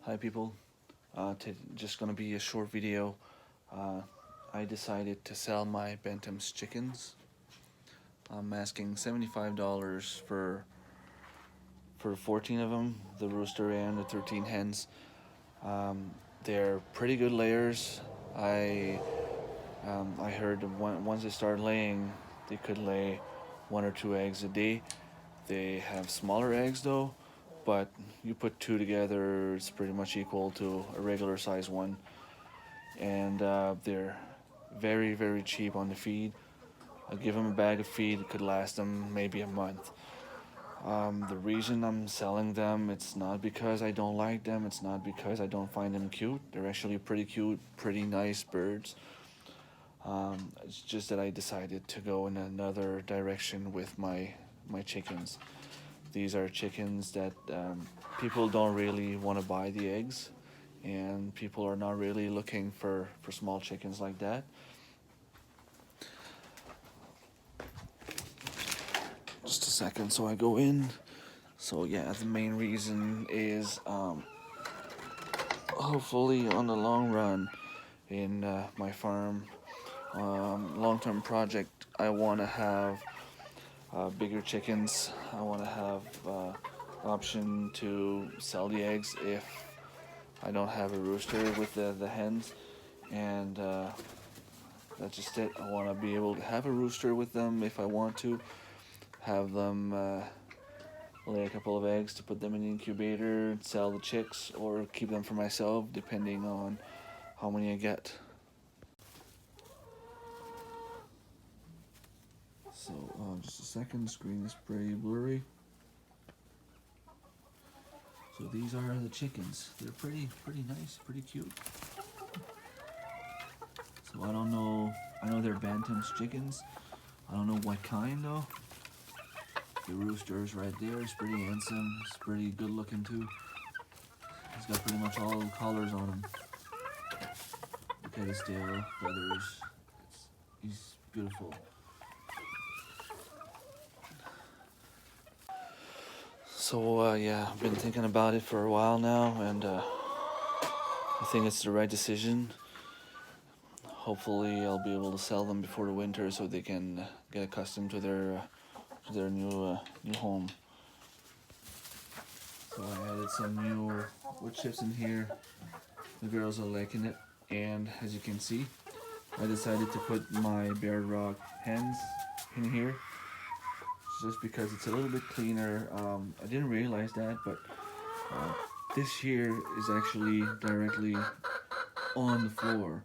Hi people, just gonna be a short video. Uh, I decided to sell my Bantam's chickens. I'm asking $75 for 14 of them, the rooster and the 13 hens. Um, they're pretty good layers. I heard once they start laying, they could lay 1 or 2 eggs a day. They have smaller eggs though, but you put two together, it's pretty much equal to a regular size one. And they're very, very cheap on the feed. I give them a bag of feed, it could last them maybe a month. The reason I'm selling them, it's not because I don't like them, it's not because I don't find them cute. They're actually pretty cute, pretty nice birds. It's just that I decided to go in another direction with my chickens. These are chickens that people don't really want to buy the eggs, and people are not really looking for small chickens like that. Just a second, so I go in. So yeah, the main reason is hopefully on the long run in my farm long-term project, I want to have bigger chickens. I want to have option to sell the eggs if I don't have a rooster with the hens, and that's just it. I want to be able to have a rooster with them if I want to have them lay a couple of eggs to put them in the incubator, sell the chicks, or keep them for myself, depending on how many I get. So, just a second, the screen is pretty blurry. So these are the chickens. They're pretty nice, pretty cute. So I don't know, I know they're Bantam's chickens. I don't know what kind though. The rooster is right there. He's pretty handsome. He's pretty good looking too. He's got pretty much all the collars on him. Look at his tail, feathers. He's beautiful. So yeah, I've been thinking about it for a while now, and I think it's the right decision. Hopefully, I'll be able to sell them before the winter so they can get accustomed to their new home. So I added some new wood chips in here. The girls are liking it, and as you can see, I decided to put my Bear Rock hens in here just because it's a little bit cleaner. I didn't realize that, but uh, this here is actually directly on the floor.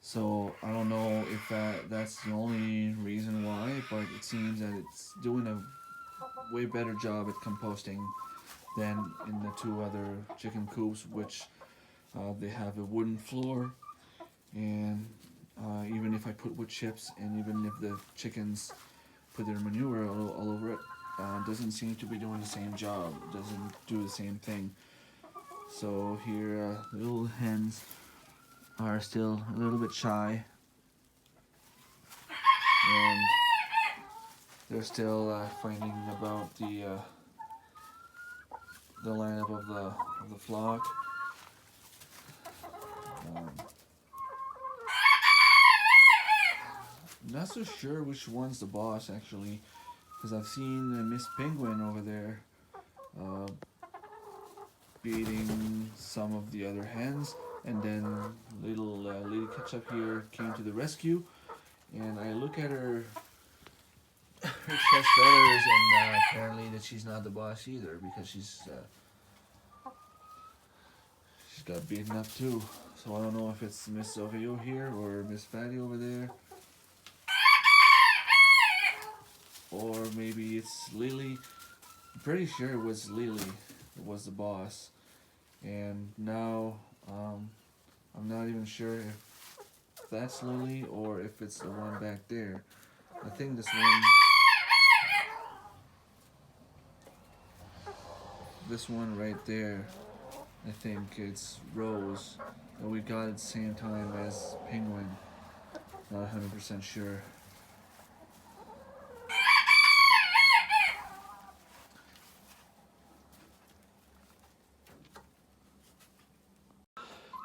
So I don't know if that's the only reason why, but it seems that it's doing a way better job at composting than in the two other chicken coops, which they have a wooden floor, and even if I put wood chips and even if the chickens put their manure all over it, doesn't seem to be doing the same job, doesn't do the same thing. So here, little hens are still a little bit shy, and they're still finding about the lineup of the flock. Um, not so sure which one's the boss actually, because I've seen Miss Penguin over there uh, beating some of the other hens, and then little Lady Ketchup here came to the rescue, and I look at her her chest feathers, and apparently that she's not the boss either because she's got beaten up too. So I don't know if it's Miss Ovio here or Miss Fatty over there, or maybe it's Lily. I'm pretty sure it was Lily that was the boss, and now I'm not even sure if that's Lily or if it's the one back there. I think this one right there, I think it's Rose that we got at the same time as Penguin. Not 100% sure.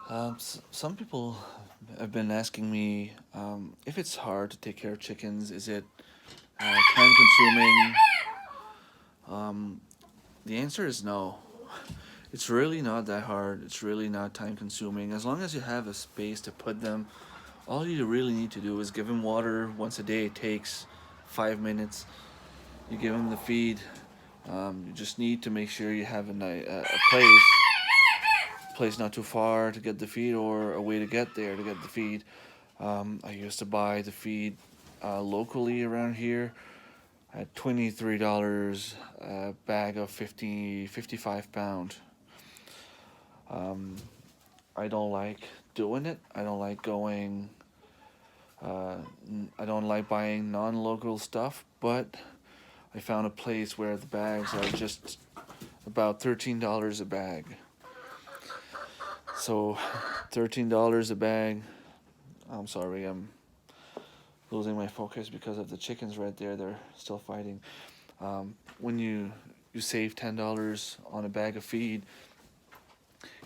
Some people have been asking me if it's hard to take care of chickens. Is it time consuming? Um, the answer is no. It's really not that hard. It's really not time consuming. As long as you have a space to put them, all you really need to do is give them water once a day. It takes 5 minutes. You give them the feed. You just need to make sure you have a place not too far to get the feed or a way to get there to get the feed. I used to buy the feed locally around here at $23 a bag of 55 pound. Um, I don't like doing it. I don't like going. I don't like buying non-local stuff, but I found a place where the bags are just about $13 a bag. So, $13 a bag. I'm sorry, I'm losing my focus because of the chickens right there. They're still fighting. When you save $10 on a bag of feed,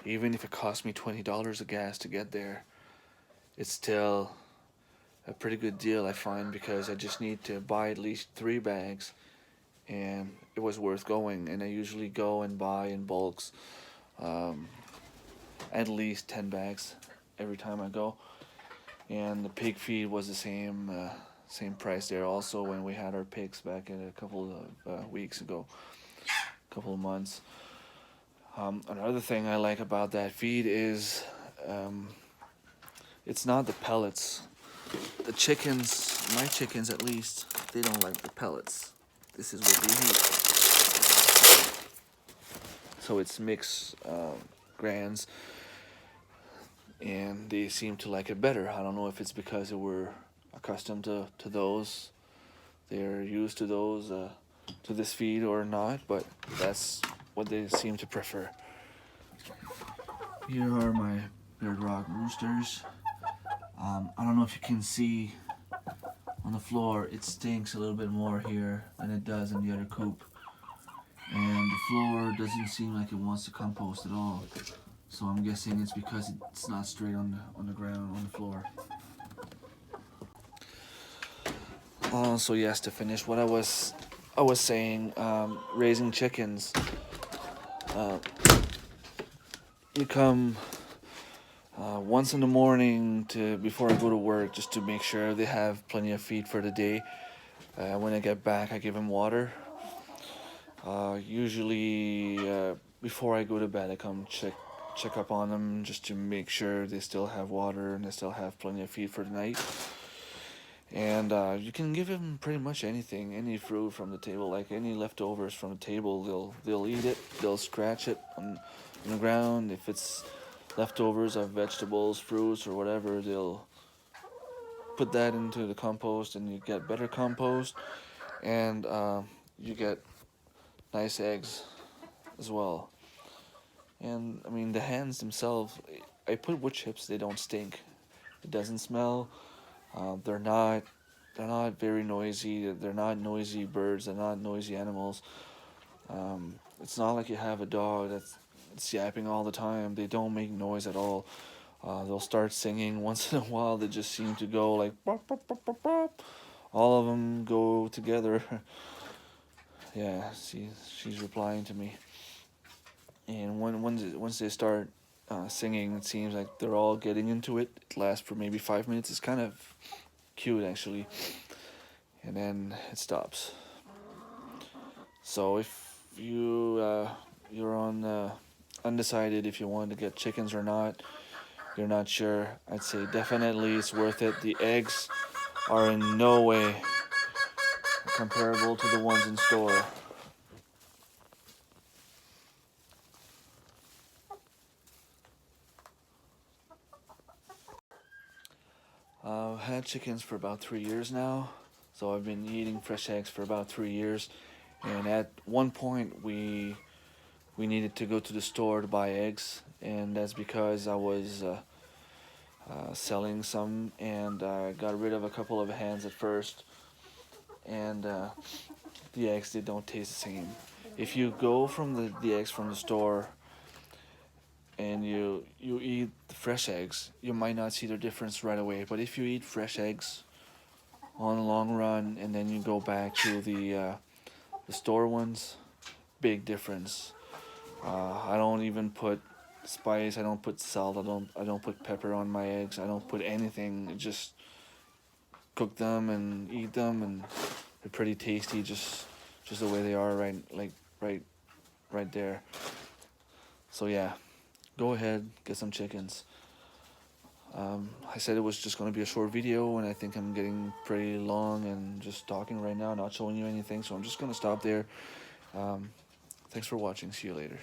even if it cost me $20 of gas to get there, it's still a pretty good deal, I find, because I just need to buy at least 3 bags, and it was worth going. And I usually go and buy in bulks, um, at least 10 bags every time I go. And the pig feed was the same price there also when we had our pigs back in a couple of weeks ago, couple of months. Another thing I like about that feed is um, it's not the pellets. The chickens, my chickens at least, they don't like the pellets. This is what they eat. So it's mixed grains, and they seem to like it better. I don't know if it's because they were accustomed to those, they're used to those, to this feed or not, but that's what they seem to prefer. Here are my Bearded Rock roosters. I don't know if you can see on the floor, it stinks a little bit more here than it does in the other coop. And the floor doesn't seem like it wants to compost at all. So I'm guessing it's because it's not straight on the ground, on the floor. So yes, to finish what I was saying, raising chickens. Uh, you come once in the morning to before I go to work just to make sure they have plenty of feed for the day. When I get back, I give them water. Usually before I go to bed, I come check up on them just to make sure they still have water and they still have plenty of feed for the night. And you can give them pretty much anything, any fruit from the table, like any leftovers from the table. They'll eat it. They'll scratch it on the ground. If it's leftovers of vegetables, fruits, or whatever, they'll put that into the compost, and you get better compost, and you get nice eggs as well. And I mean, the hens themselves, I put wood chips. They don't stink. It doesn't smell. They're not. They're not very noisy. They're not noisy birds. They're not noisy animals. It's not like you have a dog that's yapping all the time. They don't make noise at all. They'll start singing once in a while. They just seem to go like bop, bop, bop, bop, bop. All of them go together. Yeah, she's replying to me. And once they start singing, it seems like they're all getting into it. It lasts for maybe 5 minutes. It's kind of cute actually, and then it stops. So if you're on undecided if you want to get chickens or not, you're not sure, I'd say definitely it's worth it. The eggs are in no way comparable to the ones in store. I've had chickens for about 3 years now, so I've been eating fresh eggs for about 3 years. And at one point, we needed to go to the store to buy eggs, and that's because I was selling some, and I got rid of a couple of hens at first, and the eggs, they don't taste the same. If you go from the eggs from the store and you eat the fresh eggs, you might not see the difference right away. But if you eat fresh eggs on the long run, and then you go back to the store ones, big difference. I don't even put spice. I don't put salt. I don't put pepper on my eggs. I don't put anything. Just cook them and eat them, and they're pretty tasty. Just the way they are, right there. So yeah, go ahead, get some chickens. I said it was just going to be a short video, and I think I'm getting pretty long and just talking right now, not showing you anything. So I'm just going to stop there. Thanks for watching. See you later.